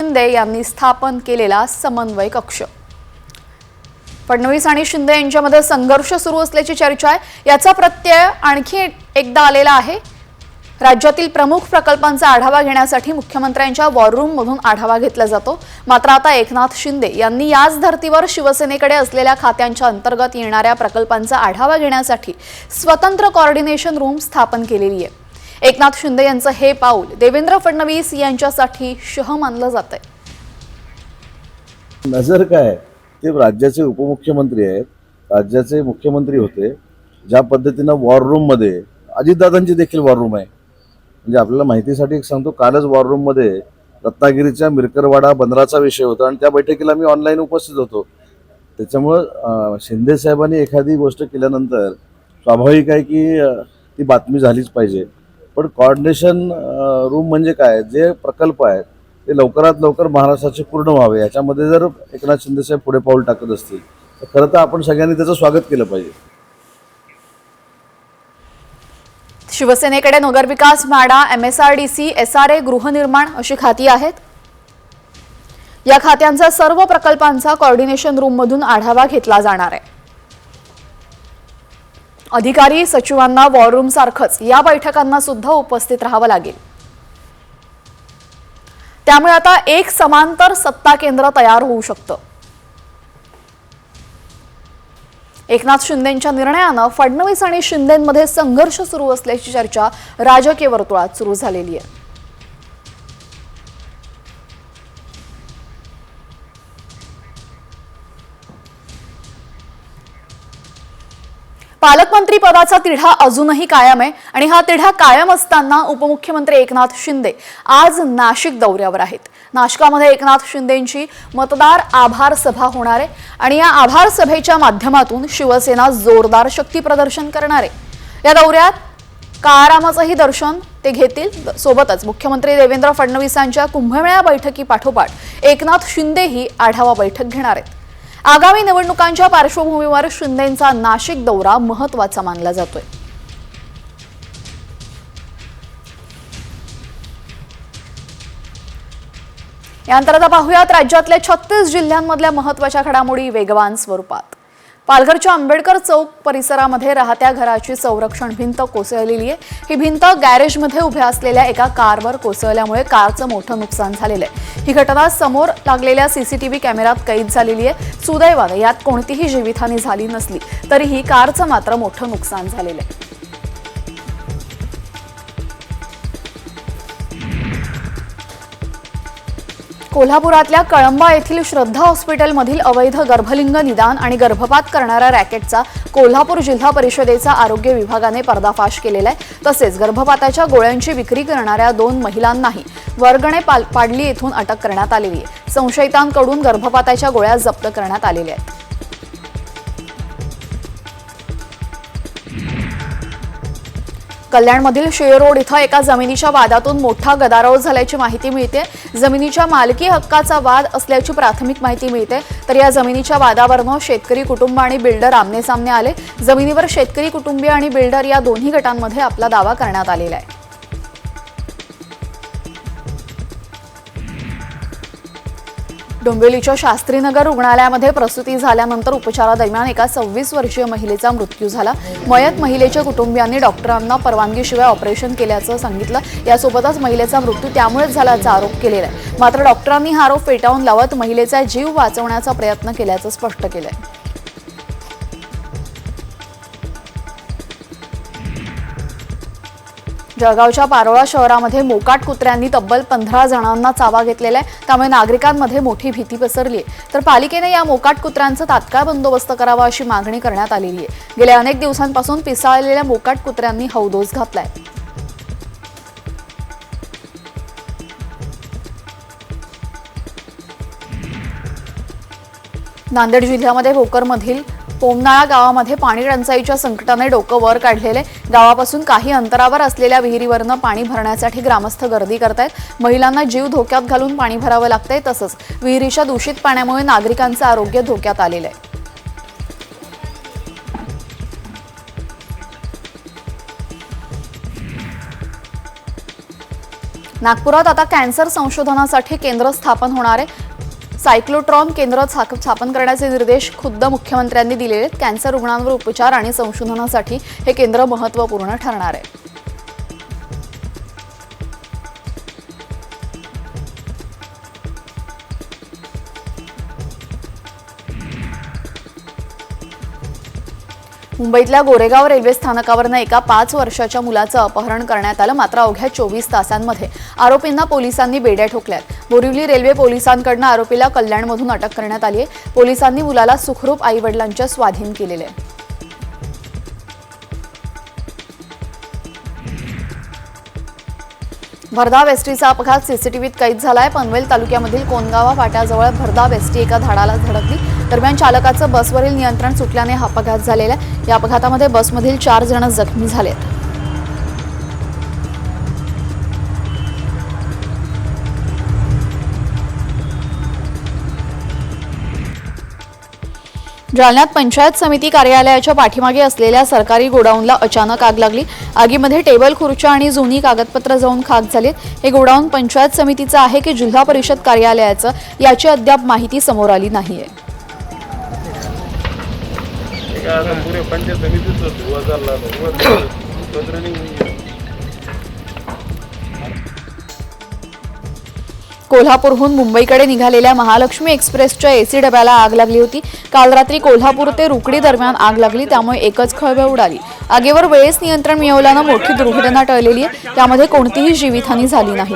शिंदे यांनी स्थापन केलेला समन्वय कक्ष। फडणवीस आणि शिंदे यांच्यामध्ये संघर्ष सुरू असल्याची चर्चा आहे। याचा प्रत्यय आणखी एकदा आलेला आहे। राज्यातील प्रमुख प्रकल्पांचा आढावा घेण्यासाठी मुख्यमंत्र्यांच्या वॉर रूम मधून आढावा घेतला जातो। मात्र आता एकनाथ शिंदे यांनी याच धर्तीवर शिवसेनेकडे असलेल्या खात्यांच्या अंतर्गत येणाऱ्या प्रकल्पांचा आढावा घेण्यासाठी स्वतंत्र कोऑर्डिनेशन रूम स्थापन केलेली आहे। एकनाथ शिंदे यांचं हे पाऊल देवेंद्र फडणवीस यांच्यासाठी शह मानलं जातंय। नजर काय, ते राज्याचे उपमुख्यमंत्री आहेत, राज्याचे मुख्यमंत्री होते। ज्या पद्धतीनं वॉर रूम मध्ये अजितदादांची देखील वॉर रूम आहे, म्हणजे आपल्याला माहितीसाठी एक सांगतो, कालच वॉर रूम मध्ये रत्नागिरीच्या मिरकरवाडा बंदराचा विषय होता आणि त्या बैठकीला मी ऑनलाईन उपस्थित होतो। त्याच्यामुळं शिंदे साहेबांनी एखादी गोष्ट केल्यानंतर स्वाभाविक आहे की ती बातमी झालीच पाहिजे। पण कोऑर्डिनेशन रूम म्हणजे काय, जे प्रकल्प आहेत ते लवकरात लवकर महाराष्ट्राचे पूर्ण व्हावे, याच्यामध्ये जर एकनाथ शिंदे साहेब पुढे पाऊल टाकत असतील तर खरं तर आपण सगळ्यांनी त्याचं स्वागत केलं पाहिजे। शिवसेनेकडे नगरविकास, म्हाडा, MSRDC, SRA, गृहनिर्माण अशी खाती आहेत। या खात्यांचा सर्व प्रकल्पांचा कोऑर्डिनेशन रूम मधून आढावा घेतला जाणार आहे। अधिकारी सचिवांना वॉर रूम सारखंच या बैठकांना सुद्धा उपस्थित राहावं लागेल। त्यामुळे आता एक समांतर सत्ता केंद्र तयार होऊ शकतं। एकनाथ शिंदेंच्या निर्णयानं फडणवीस आणि शिंदेंमध्ये संघर्ष सुरू असल्याची चर्चा राजकीय वर्तुळात सुरू झालेली आहे। पालकमंत्री पदाचा तिढा अजूनही कायम आहे आणि हा तिढा कायम असताना उपमुख्यमंत्री एकनाथ शिंदे आज नाशिक दौऱ्यावर आहेत। नाशिकमध्ये एकनाथ शिंदेंची मतदार आभार सभा होणार आहे आणि या आभार सभेच्या माध्यमातून शिवसेना जोरदार शक्ती प्रदर्शन करणार आहे। या दौऱ्यात काळारामाचंही दर्शन ते घेतील। सोबतच मुख्यमंत्री देवेंद्र फडणवीसांच्या कुंभमेळा बैठकी पाठोपाठ एकनाथ शिंदेही आढावा बैठक घेणार आहेत। आगामी निवडणुकांच्या पार्श्वभूमीवर शिंदेंचा नाशिक दौरा महत्त्वाचा मानला जातोय। यानंतर आता पाहूयात राज्यातल्या 36 जिल्ह्यांमधल्या महत्त्वाच्या घडामोडी वेगवान स्वरूपात। पालघरच्या आंबेडकर चौक परिसरामध्ये राहत्या घराची संरक्षण भिंत कोसळलेली आहे। ही भिंत गॅरेजमध्ये उभ्या असलेल्या एका कारवर कोसळल्यामुळे कारचं मोठं नुकसान झालेलं आहे। ही घटना समोर लागलेल्या CCTV कॅमेऱ्यात कैद झालेली आहे। सुदैवानं यात कोणतीही जीवितहानी झाली नसली तरीही कारचं मात्र मोठं नुकसान झालेलं आहे। कोल्हापुरातल्या कळंबा येथील श्रद्धा हॉस्पिटलमधील अवैध गर्भलिंग निदान आणि गर्भपात करणाऱ्या रॅकेटचा कोल्हापूर जिल्हा परिषदेचा आरोग्य विभागाने पर्दाफाश केलेला आहे। तसेच गर्भपाताच्या गोळ्यांची विक्री करणाऱ्या 2 महिलांनाही वरगणे पाडली येथून अटक करण्यात आलेली आहे। संशयितांकडून गर्भपाताच्या गोळ्या जप्त करण्यात आलेल्या आहेत। कल्याणमधील शेर रोड इथं एका जमिनीच्या वादातून मोठा गदारोळ झाल्याची माहिती मिळते। जमिनीच्या मालकी हक्काचा वाद असल्याची प्राथमिक माहिती मिळते। तर या जमिनीच्या वादावरून शेतकरी कुटुंब आणि बिल्डर आमने-सामने आले। जमिनीवर शेतकरी कुटुंबीय आणि बिल्डर या दोन्ही गटांमध्ये आपला दावा करण्यात आलेला आहे। डोंबिवलीच्या शास्त्रीनगर रुग्णालयामध्ये प्रसूती झाल्यानंतर उपचारादरम्यान एका 26 वर्षीय महिलेचा मृत्यू झाला। मयत महिलेच्या कुटुंबियांनी डॉक्टरांना परवानगीशिवाय ऑपरेशन केल्याचं सांगितलं। यासोबतच महिलेचा मृत्यू त्यामुळेच झाल्याचा आरोप केलेला आहे। मात्र डॉक्टरांनी हा आरोप फेटाळून लावत महिलेचा जीव वाचवण्याचा प्रयत्न केल्याचं स्पष्ट केलंय। जळगावच्या पारोळा शहरामध्ये मोकाट कुत्र्यांनी तब्बल 15 जणांना चावा घेतलेला आहे। त्यामुळे नागरिकांमध्ये मोठी भीती पसरली आहे। तर पालिकेने या मोकाट कुत्र्यांचा तात्काळ बंदोबस्त करावा अशी मागणी करण्यात आलेली आहे। गेल्या अनेक दिवसांपासून पिसाळलेल्या मोकाट कुत्र्यांनी हौदोस घातलाय। नांदेड जिल्ह्यामध्ये भोकरमधील पोमनाळा गावामध्ये पाणी टंचाईच्या संकटाने डोकं वर काढलेले। गावापासून काही अंतरावर असलेल्या विहिरीवरनं पाणी भरण्यासाठी ग्रामस्थ गर्दी करतायत। महिलांना जीव धोक्यात घालून पाणी भरावं लागतंय। तसंच विहिरीच्या दूषित पाण्यामुळे नागरिकांचं आरोग्य धोक्यात आलेलं आहे। नागपुरात आता कॅन्सर संशोधनासाठी केंद्र स्थापन होणार आहे। सायक्लोट्रॉन केंद्र स्थापन करण्याचे निर्देश खुद्द मुख्यमंत्र्यांनी दिलेले आहेत। कॅन्सर रुग्णांवर उपचार आणि संशोधनासाठी हे केंद्र महत्त्वपूर्ण ठरणार आहे। मुंबईतल्या गोरेगाव रेल्वे स्थानकावरनं एका 5 वर्षाच्या मुलाचं अपहरण करण्यात आलं। मात्र अवघ्या 24 तासांमध्ये आरोपींना पोलिसांनी बेड्या ठोकल्यात। बोरिवली रेल्वे पोलिसांकडून आरोपीला कल्याणमधून अटक करण्यात आली आहे। पोलिसांनी मुलाला सुखरूप आईवडिलांच्या स्वाधीन केलेले आहे। भरधाव एसटीचा अपघात सीसीटीव्हीत कैद झालाय। पनवेल तालुक्यामधील कोनगावा फाट्याजवळ भरधाव एसटी एका झाडाला धडकली। दरम्यान चालकाचं बसवरील नियंत्रण सुटल्याने हा अपघात झालेला आहे। या अपघातामध्ये बसमधील 4 जण जखमी झालेत। जालन्यात पंचायत समिती कार्यालयाच्या पाठीमागे असलेल्या सरकारी गोडाऊनला अचानक आग लागली। आगीमध्ये टेबल खुर्च्या आणि जुनी कागदपत्र जळून खाक झालीत। हे गोडाऊन पंचायत समितीचं आहे की जिल्हा परिषद कार्यालयाचं याची अद्याप माहिती समोर आली नाहीये। कोल्हापूरहून मुंबईकडे निघालेल्या महालक्ष्मी एक्सप्रेसच्या एसी डब्याला आग लागली होती। काल रात्री कोल्हापूर ते रुकडी दरम्यान आग लागली, त्यामुळे एकच खळबळ उडाली। आगीवर वेळेस नियंत्रण मिळवल्यानं मोठी दुर्घटना टळलेली आहे। त्यामध्ये कोणतीही जीवितहानी झाली नाही।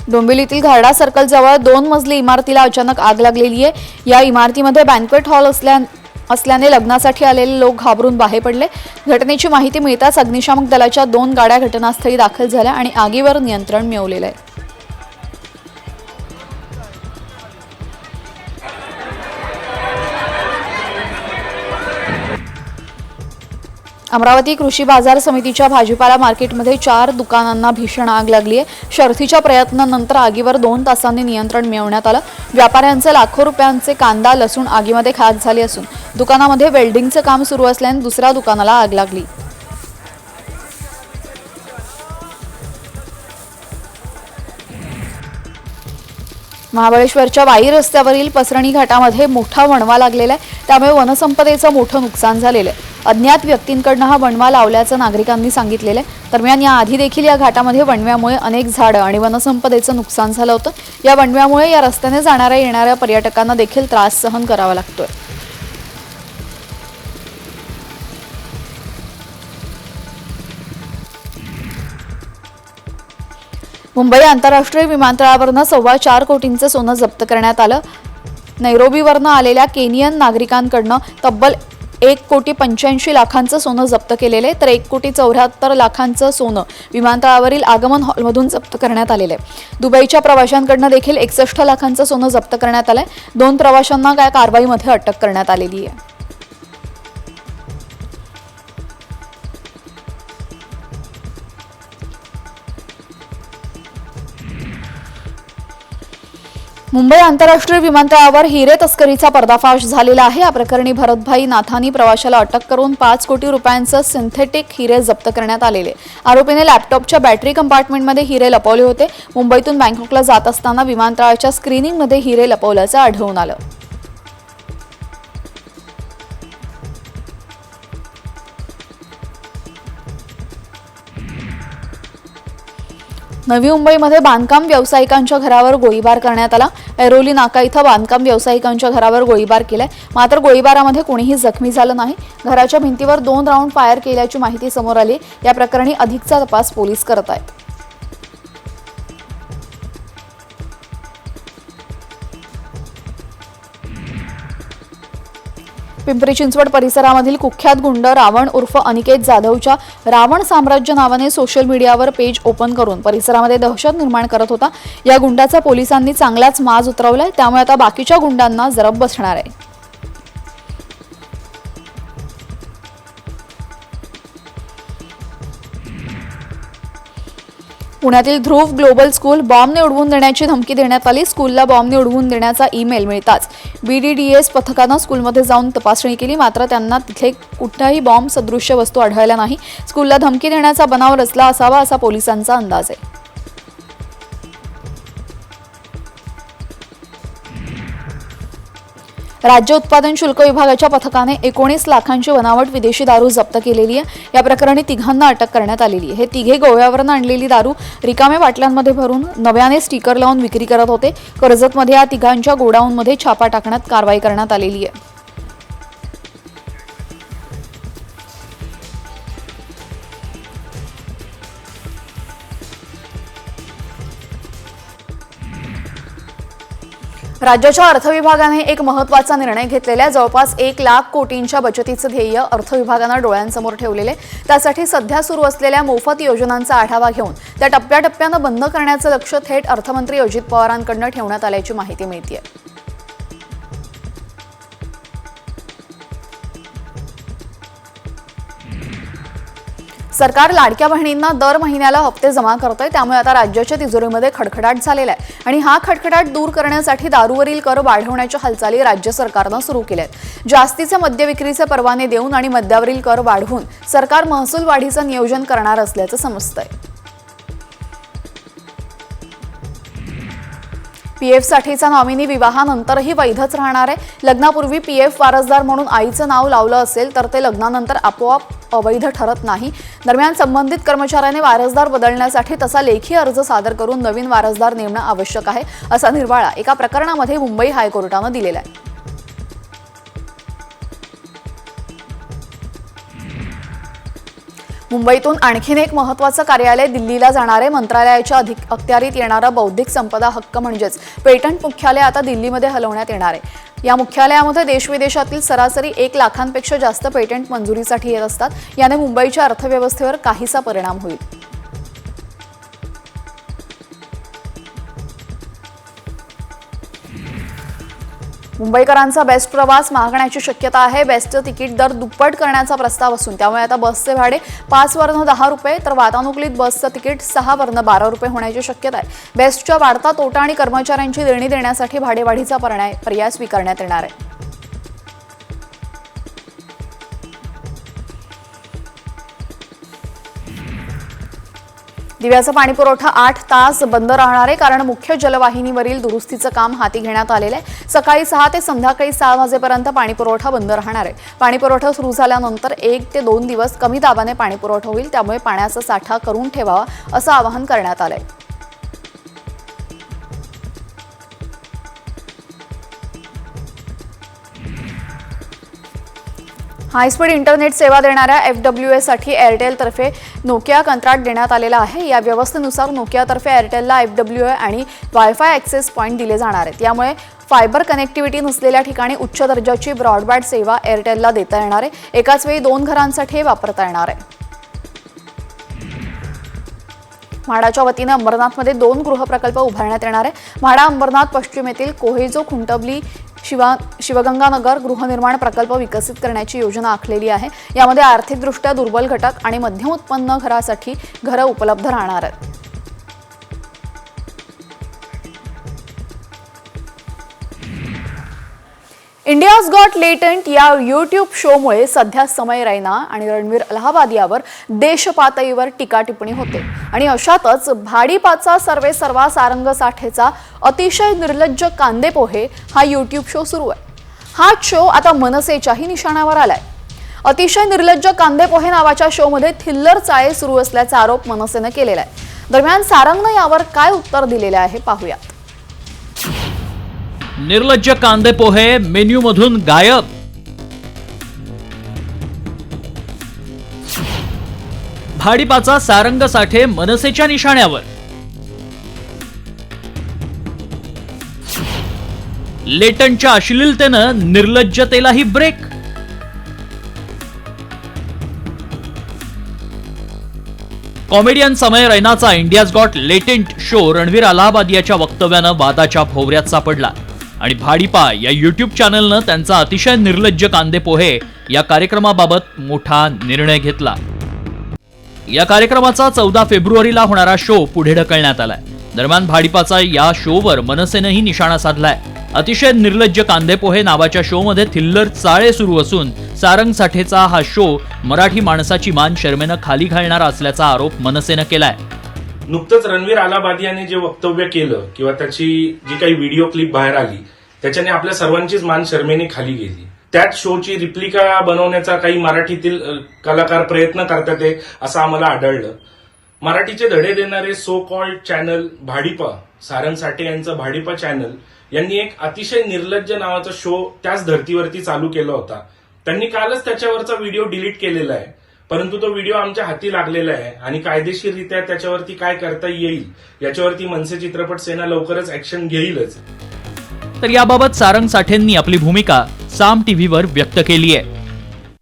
डोंबिवलीतील घारडा सर्कल जवळ 2 मजली इमारतीला अचानक आग लागलेली आहे। या इमारतीमध्ये बँक्वेट हॉल असल्याने लग्नासाठी आलेले लोक घाबरून बाहेर पडले। घटनेची माहिती मिळताच अग्निशामक दलाच्या 2 गाड्या घटनास्थळी दाखल झाल्या आणि आगीवर नियंत्रण मिळवलेलं आहे। अमरावती कृषी बाजार समितीच्या भाजीपाला मार्केटमध्ये 4 दुकानांना भीषण आग लागली आहे। शर्थीच्या प्रयत्नानंतर आगीवर 2 तासांनी नियंत्रण मिळवण्यात आलं। व्यापाऱ्यांचे लाखो रुपयांचे कांदा लसूण आगीमध्ये खाक झाले असून दुकानामध्ये वेल्डिंगचं काम सुरू असल्याने दुसऱ्या दुकानाला आग लागली। महाबळेश्वरच्या वाई रस्त्यावरील पसरणी घाटामध्ये मोठा वणवा लागलेला आहे, त्यामुळे वनसंपदेचं मोठं नुकसान झालेलं आहे। अज्ञात व्यक्तींकडून हा वणवा लावल्याचं नागरिकांनी सांगितलेलं आहे। दरम्यान या आधी देखील या घाटामध्ये वणव्यामुळे अनेक झाडं आणि वनसंपदेचं नुकसान झालं होतं। या वणव्यामुळे या रस्त्याने जाणाऱ्या येणाऱ्या पर्यटकांना देखील त्रास सहन करावा लागतोय। मुंबई आंतरराष्ट्रीय विमानतळावरनं 4.25 कोटींचं सोनं जप्त करण्यात आलं। नैरोबीवरनं आलेल्या केनियन नागरिकांकडनं तब्बल 1,85,00,000 सोनं जप्त केलेले, तर 1,74,00,000 सोनं विमानतळावरील आगमन हॉलमधून जप्त करण्यात आलेले। दुबईच्या प्रवाशांकडनं देखील 61,00,000 सोनं जप्त करण्यात आलंय। 2 प्रवाशांना या कारवाईमध्ये अटक करण्यात आलेली आहे। मुंबई आंतरराष्ट्रीय विमानतळावर हिरे तस्करीचा पर्दाफाश झालेला आहे। या प्रकरणी भरतभाई नाथानी प्रवाशाला अटक करून 5 कोटी रुपयांचे सिंथेटिक हिरे जप्त करण्यात आलेले। आरोपीने लॅपटॉपच्या बॅटरी कंपार्टमेंटमध्ये हिरे लपवले होते। मुंबईतून बँकॉकला जात असताना विमानतळाच्या स्क्रीनिंगमध्ये हिरे लपवल्याचं आढळून आलं। नवी मुंबईमध्ये बांधकाम व्यावसायिकांच्या घरावर गोळीबार करण्यात आला। ऐरोली नाका इथं बांधकाम व्यावसायिकांच्या घरावर गोळीबार केलाय, मात्र गोळीबारामध्ये कोणीही जखमी झालं नाही। घराच्या भिंतीवर 2 राऊंड फायर केल्याची माहिती समोर आली। या प्रकरणी अधिकचा तपास पोलीस करत आहेत। पिंपरी चिंचवड परिसरामधील कुख्यात गुंड रावण उर्फ अनिकेत जाधवच्या रावण साम्राज्य नावाने सोशल मीडियावर पेज ओपन करून परिसरामध्ये दहशत निर्माण करत होता। या गुंडाचा पोलिसांनी चांगलाच माज उतरवलाय, त्यामुळे आता बाकीच्या गुंडांना जरब बसणार आहे। पुण्यातील ध्रुव ग्लोबल स्कूल बॉम्बने उडवून देण्याची धमकी देण्यात आली. स्कूलला बॉम्बने उडवून देण्याचा ईमेल मिळताच BDDS पथकानं स्कूलमध्ये जाऊन तपासणी केली. मात्र त्यांना तिथे कुठलाही बॉम्ब सदृश्य वस्तू आढळल्या नाही. स्कूलला धमकी देण्याचा बनाव रचला असावा असा पोलिसांचा अंदाज आहे. राज्य उत्पादन शुल्क विभागाच्या पथकाने 19 लाखांची बनावट विदेशी दारू जप्त केलेली आहे. या प्रकरणी तिघांना अटक करण्यात आलेली आहे. हे तिघे गोव्यावरून आणलेली दारू रिकाम्या बाटल्यांमध्ये भरून नव्याने स्टिकर लावून विक्री करत होते. कर्जतमध्ये या तिघांच्या गोडाऊनमध्ये छापा टाकण्यात कारवाई करण्यात आलेली आहे. राज्याच्या अर्थ विभागाने एक महत्त्वाचा निर्णय घेतलेला आहे. जवळपास 1 लाख कोटींच्या बचतीचं ध्येय अर्थ विभागानं डोळ्यांसमोर ठेवलेले. त्यासाठी सध्या सुरू असलेल्या मोफत योजनांचा आढावा घेऊन त्या टप्प्याटप्प्यानं बंद करण्याचं लक्ष थेट अर्थमंत्री अजित पवारांकडून ठेवण्यात आल्याची माहिती मिळते. सरकार लाडक्या बहिणींना दर महिन्याला हप्ते जमा करतंय. त्यामुळे आता राज्याच्या तिजोरीमध्ये खडखडाट झालेला आहे आणि हा खडखडाट दूर करण्यासाठी दारूवरील कर वाढवण्याच्या हालचाली राज्य सरकारनं सुरू केल्या आहेत. जास्तीचे मद्य विक्रीचे परवाने देऊन आणि मद्यावरील कर वाढवून सरकार महसूल वाढीचं नियोजन करणार असल्याचं समजतंय. PF साठीचा नॉमिनी विवाहानंतरही वैधच राहणार आहे. लग्नापूर्वी PF वारसदार म्हणून आईचं नाव लावलं असेल तर ते लग्नानंतर आपोआप अवैध ठरत नाही. दरम्यान संबंधित कर्मचाऱ्याने वारसदार बदलण्यासाठी तसा लेखी अर्ज सादर करून नवीन वारसदार नेमणं आवश्यक आहे असा निर्वाळा एका प्रकरणामध्ये मुंबई हायकोर्टानं दिलेला आहे. मुंबईतून आणखीन एक महत्त्वाचं कार्यालय दिल्लीला जाणार आहे. मंत्रालयाच्या अखत्यारीत येणारा बौद्धिक संपदा हक्क म्हणजेच पेटंट मुख्यालय आता दिल्लीमध्ये हलवण्यात येणार आहे. या मुख्यालयामध्ये देशविदेशातील सरासरी 1 लाखांपेक्षा जास्त पेटंट मंजुरीसाठी येत असतात. याने मुंबईच्या अर्थव्यवस्थेवर काहीसा परिणाम होईल. मुंबईकरांचा बेस्ट प्रवास महागण्याची शक्यता आहे. बेस्टचं तिकीट दर दुप्पट करण्याचा प्रस्ताव असून त्यामुळे आता बसचे भाडे 5 वरनं 10 रुपये तर वातानुकूलित बसचं तिकीट 6 वरनं 12 रुपये होण्याची शक्यता आहे. बेस्टच्या वाढता तोटा आणि कर्मचाऱ्यांची देणी देण्यासाठी भाडेवाढीचा पर्याय स्वीकारण्यात येणार आहे. दिव्याचा पाणीपुरवठा 8 तास बंद राहणार आहे कारण मुख्य जलवाहिनीवरील दुरुस्तीचं काम हाती घेण्यात आलेलं आहे. सकाळी 6 ते संध्याकाळी 6 वाजेपर्यंत पाणीपुरवठा बंद राहणार आहे. पाणीपुरवठा सुरू झाल्यानंतर 1 ते 2 दिवस कमी दाबाने पाणीपुरवठा होईल. त्यामुळे पाण्याचा साठा करून ठेवावा असं आवाहन करण्यात आलंय. हायस्पीड इंटरनेट सेवा देणाऱ्या FWA साठी एअरटेलतर्फे नोकिया कंत्राट देण्यात आलेला आहे. या व्यवस्थेनुसार नोकियातर्फे एअरटेलला FWA आणि वायफाय ॲक्सेस पॉईंट दिले जाणार आहेत. यामुळे फायबर कनेक्टिव्हिटी नसलेल्या ठिकाणी उच्च दर्जाची ब्रॉडबँड सेवा एअरटेलला देता येणार आहे. एकाच वेळी 2 घरांसाठी वापरता येणार आहे. म्हाडाच्या वतीने अंबरनाथमध्ये 2 गृहप्रकल्प उभारण्यात येणार आहे. म्हाडा अंबरनाथ पश्चिमेतील कोहेजो खुंटबली शिवगंगानगर गृहनिर्माण प्रकल्प विकसित करण्याची योजना आखलेली आहे. यामध्ये आर्थिकदृष्ट्या दुर्बल घटक आणि मध्यम उत्पन्न घरासाठी घरं उपलब्ध राहणार आहेत. इंडियाज गॉट लेटंट या यूट्यूब शोमुळे सध्या समय रैना आणि रणवीर अलाहाबादी यावर देशपातळीवर टीका टिप्पणी होते आणि अशातच भाडीपाचा सर्वेसर्वा सारंग साठेचा अतिशय निर्लज्ज कांदेपोहे हा यूट्यूब शो सुरू आहे. हा शो आता मनसेच्याही निशाणावर आलाय. अतिशय निर्लज्ज कांदेपोहे नावाच्या शोमध्ये थिल्लर चाळे सुरू असल्याचा आरोप मनसेनं केलेला आहे. दरम्यान सारंगनं यावर काय उत्तर दिलेले आहे पाहूया. निर्लज्ज कांदे पोहे मेन्यू मधून गायब. भाडीपाचा सारंग साठे मनसेच्या निशाण्यावर. लेटंटच्या अश्लीलतेनं निर्लज्जतेलाही ब्रेक. कॉमेडियन समय रैनाचा India's got latent show Ranveer अलाहाबादियाच्या वक्तव्यानं वादाच्या भोवऱ्यात सापडला आणि भाडीपा या युट्यूब चॅनलनं त्यांचा अतिशय निर्लज्ज कांदेपोहे या कार्यक्रमाबाबत मोठा निर्णय घेतला. या कार्यक्रमाचा 14 फेब्रुवारीला होणारा शो पुढे ढकलण्यात आलाय. दरम्यान भाडीपाचा या शोवर मनसेनंही निशाणा साधलाय. अतिशय निर्लज्ज कांदेपोहे नावाच्या शोमध्ये थिल्लर चाळे सुरू असून सारंग साठेचा हा शो मराठी माणसाची मान शर्मेनं खाली घालणारा असल्याचा आरोप मनसेनं केलाय. नुकतंच रणवीर आलाबादी यांनी जे वक्तव्य केलं किंवा त्याची जी काही व्हिडिओ क्लिप बाहेर आली त्याच्याने आपल्या सर्वांचीच मान शर्मेने खाली गेली. त्याच शोची रिप्लिका बनवण्याचा काही मराठीतील कलाकार प्रयत्न करतात असं आम्हाला आढळलं. मराठीचे धडे देणारे सो कॉल्ड चॅनल भाडीपा, सारंग साठे यांचं भाडीपा चॅनल यांनी एक अतिशय निर्लज्ज नावाचा शो त्याच धर्तीवरती चालू केला होता. त्यांनी कालच त्याच्यावरचा व्हिडिओ डिलीट केलेला आहे, परंतु तो व्हिडिओ आमच्या हाती लागलेला आहे आणि कायदेशीररित्या त्याच्यावरती काय करता येईल याच्यावरती मनसे चित्रपट सेना लवकरच ऍक्शन घेईलच. तर याबाबत सारंग साठेंनी आपली भूमिका साम टीव्हीवर व्यक्त केली आहे.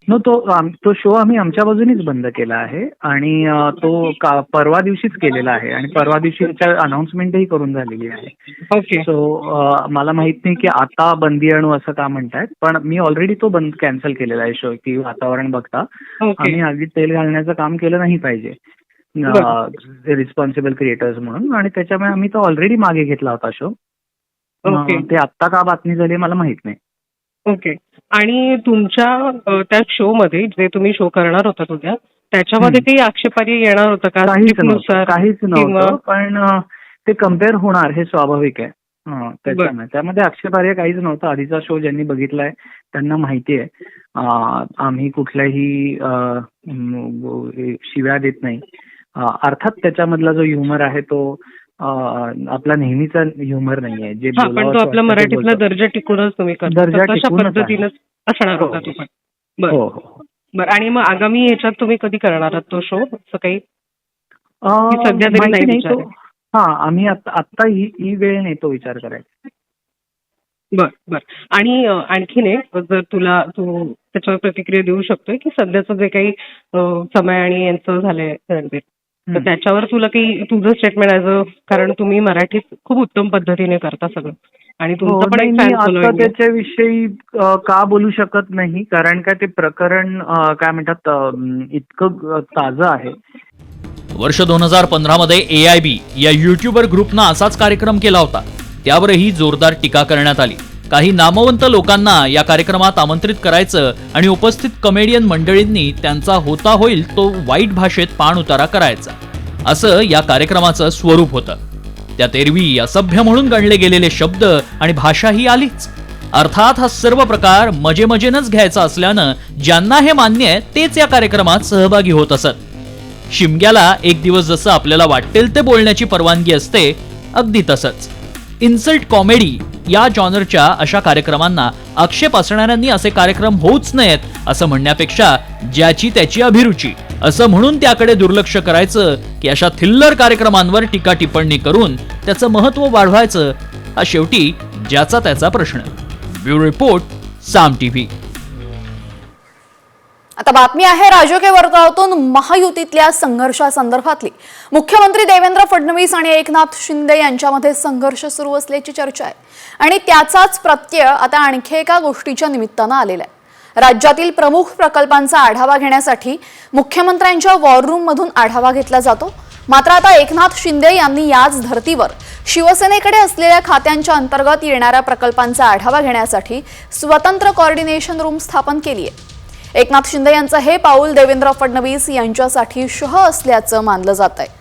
तो शो आम्ही आमच्या बाजूनीच बंद केला आहे आणि तो परवा दिवशीच केलेला आहे आणि परवा दिवशी अनाउन्समेंटही करून झालेली आहे. ओके. सो मला माहित नाही की आता बंदी आणू असं का म्हणतायत, पण मी ऑलरेडी तो बंद कॅन्सल केलेला आहे शो की वातावरण बघता आम्ही आगीत तेल घालण्याचं काम केलं नाही पाहिजे रिस्पॉन्सिबल क्रिएटर्स म्हणून, आणि त्याच्यामुळे आम्ही तो ऑलरेडी मागे घेतला होता शो. ते आत्ता का बातमी झाली मला माहित नाही. ओके. आणि तुमच्या त्या शो मध्ये जे तुम्ही शो करणार होता उद्या त्याच्यामध्ये काही आक्षेपार्ह येणार होतं का? काहीच नव्हतं, पण ते कम्पेअर होणार हे स्वाभाविक आहे. त्यामध्ये आक्षेपार्ह काहीच नव्हतं. आधीचा शो ज्यांनी बघितलाय त्यांना माहिती आहे आम्ही कुठल्याही शिव्या देत नाही. अर्थात त्याच्यामधला जो ह्युमर आहे तो आपला नेहमीचा ह्युमर नाहीये जे पण तो आपला मराठीतला दर्जा टिकूनच तुम्ही करता तशा पद्धतीनंच असणार होता तो पण. बरं. आणि मग आगामी ह्याच्यात तुम्ही कधी करणार आहात तो शो असं काही सध्या तरी नाही? आम्ही आता ही वेळ नाही तो विचार करायचा. बर. आणि आणखीन एक जर तू त्याच्यावर प्रतिक्रिया देऊ शकतोय की सध्याचं जे काही समय आणि यांचं झालंय रणवीर, तर त्याच्यावर तुला काही तुझं स्टेटमेंट कारण तुम्ही मराठीत खूप उत्तम पद्धतीने करता सगळं आणि तुमचं पण एक फॅन फॉलोइंग त्याच्याविषयी का बोलू शकत नाही, कारण का ते प्रकरण काय म्हणतात इतकं ताजं आहे. वर्ष 2015 मध्ये AIB या युट्यूबर ग्रुपनं असाच कार्यक्रम केला होता. त्यावरही जोरदार टीका करण्यात आली. काही नामवंत लोकांना या कार्यक्रमात आमंत्रित करायचं आणि उपस्थित कमेडियन मंडळींनी त्यांचा होता होईल तो वाईट भाषेत पाणउतारा करायचा, असं या कार्यक्रमाचं स्वरूप होतं. त्यात एरवी असभ्य म्हणून गणले गेलेले शब्द आणि भाषाही आलीच. अर्थात हा सर्व प्रकार मजेमजेनच घ्यायचा असल्यानं ज्यांना हे मान्य आहे तेच या कार्यक्रमात सहभागी होत असत. शिमग्याला एक दिवस जसं आपल्याला वाटेल ते बोलण्याची परवानगी असते, अगदी तसंच इन्सल्ट कॉमेडी या जॉनरच्या अशा कार्यक्रमांना आक्षेप असणाऱ्यांनी असे कार्यक्रम होऊच नयेत असं म्हणण्यापेक्षा ज्याची त्याची अभिरुची असं म्हणून त्याकडे दुर्लक्ष करायचं की अशा थिल्लर कार्यक्रमांवर टीका टिप्पणी करून त्याचं महत्व वाढवायचं, हा शेवटी ज्याचा त्याचा प्रश्न. ब्युरो रिपोर्ट, साम टीव्ही. आता बातमी आहे राजकीय वर्तुळातून महायुतीतल्या संघर्षासंदर्भातली. मुख्यमंत्री देवेंद्र फडणवीस आणि एकनाथ शिंदे यांच्यामध्ये संघर्ष सुरू असल्याची चर्चा आहे आणि त्याचाच प्रत्यय आता आणखी एका गोष्टीच्या निमित्तानं आलेला आहे. राज्यातील प्रमुख प्रकल्पांचा आढावा घेण्यासाठी मुख्यमंत्र्यांच्या वॉर रूम मधून आढावा घेतला जातो. मात्र आता एकनाथ शिंदे यांनी याच धर्तीवर शिवसेनेकडे असलेल्या खात्यांच्या अंतर्गत येणाऱ्या प्रकल्पांचा आढावा घेण्यासाठी स्वतंत्र कोऑर्डिनेशन रूम स्थापन केली आहे. एकनाथ शिंदे यांचं हे पाऊल देवेंद्र फडणवीस यांच्यासाठी शह असल्याचं मानलं जात आहे.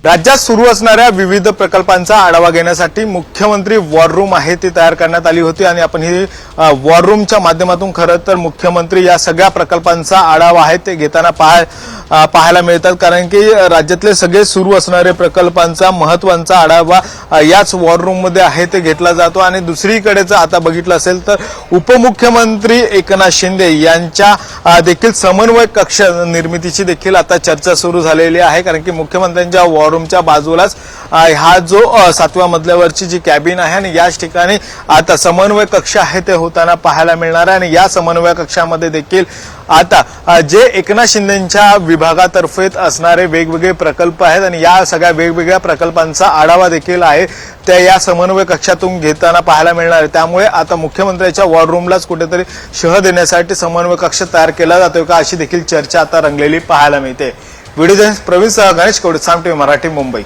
राज्यात सुरू असणाऱ्या विविध प्रकल्पांचा आढावा घेण्यासाठी मुख्यमंत्री वॉर रूम आहे ती तयार करण्यात आली होती आणि आपण ही वॉर रूमच्या माध्यमातून खरं तर मुख्यमंत्री या सगळ्या प्रकल्पांचा आढावा आहे ते घेताना पाहायला मिळतात, कारण की राज्यातले सगळे सुरू असणारे प्रकल्पांचा महत्वाचा आढावा याच वॉर रूम मध्ये आहे ते घेतला जातो. आणि दुसरीकडे जर आता बघितलं असेल तर उपमुख्यमंत्री एकनाथ शिंदे यांच्या देखील समन्वय कक्ष निर्मितीची देखील आता चर्चा सुरू झालेली आहे, कारण की मुख्यमंत्र्यांच्या वॉर रूमच्या बाजूलाच हा जो 7व्या मजल्यावरची जी कॅबिन आहे आणि याच ठिकाणी आता समन्वय कक्ष आहे ते होताना पाहायला मिळणार आहे आणि या समन्वय कक्षामध्ये देखील आता जे एकनाथ शिंदेच्या विभागातर्फे असणारे वेगवेगळे प्रकल्प आहेत आणि या सगळ्या वेगवेगळ्या प्रकल्पांचा आढावा देखील आहे त्या या समन्वय कक्षातून घेताना पाहायला मिळणार आहे। त्यामुळे आता मुख्यमंत्र्यांच्या वॉर रूमलाच कुठेतरी शह देण्यासाठी समन्वय कक्ष तयार केला जातोय का अशी देखील चर्चा आता रंगलेली पाहायला मिळते। व्हिडिओ जर्नलिस्ट प्रवीण सह गणेश कवडे, साम टीव्ही मराठी, मुंबई।